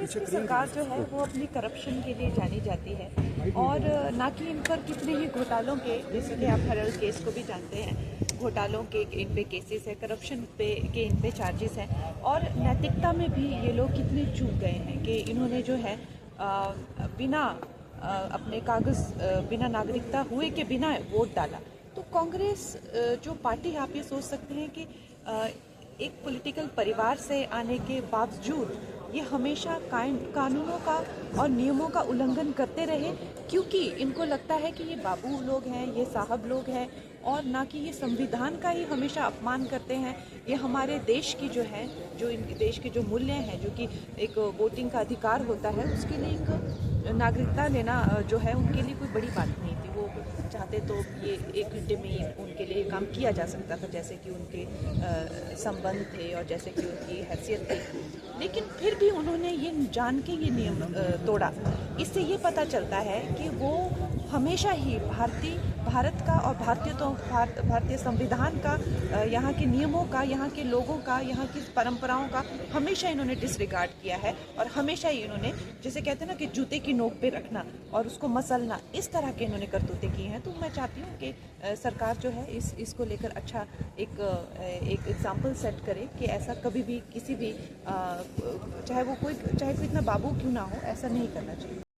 कांग्रेस की सरकार जो है वो अपनी करप्शन के लिए जानी जाती है और ना कि इन पर कितने ही घोटालों के, जैसे कि आप हरल केस को भी जानते हैं, घोटालों के इन पे केसेस है, करप्शन पे के इन पे चार्जेस हैं और नैतिकता में भी ये लोग कितने चूक गए हैं कि इन्होंने जो है बिना अपने कागज़ बिना नागरिकता हुए के बिना वोट डाला। तो कांग्रेस जो पार्टी, आप ये सोच सकते हैं कि एक पॉलिटिकल परिवार से आने के बावजूद ये हमेशा कानूनों का और नियमों का उल्लंघन करते रहे, क्योंकि इनको लगता है कि ये बाबू लोग हैं, ये साहब लोग हैं और ना कि ये संविधान का ही हमेशा अपमान करते हैं। ये हमारे देश की जो है, जो इन देश के जो मूल्य हैं, जो कि एक वोटिंग का अधिकार होता है, उसके लिए एक नागरिकता लेना जो है उनके लिए कोई बड़ी बात नहीं थी। वो चाहते तो ये 1 घंटे में ही उनके लिए काम किया जा सकता था, जैसे कि उनके संबंध थे और जैसे कि उनकी हैसियत थी, लेकिन फिर भी उन्होंने ये जान के ये नियम तोड़ा। इससे ये पता चलता है कि वो हमेशा ही भारत का और भारतीय संविधान का, यहाँ के नियमों का, यहाँ के लोगों का, यहाँ की परंपराओं का हमेशा इन्होंने डिसरिगार्ड किया है और हमेशा ही इन्होंने, जैसे कहते हैं ना कि जूते की नोक पे रखना और उसको मसलना, इस तरह के इन्होंने करतूते की हैं। तो मैं चाहती हूँ कि सरकार जो है इसको लेकर अच्छा एक एग्जाम्पल सेट करे कि ऐसा कभी भी किसी भी चाहे कोई इतना बाबू क्यों ना हो, ऐसा नहीं करना चाहिए।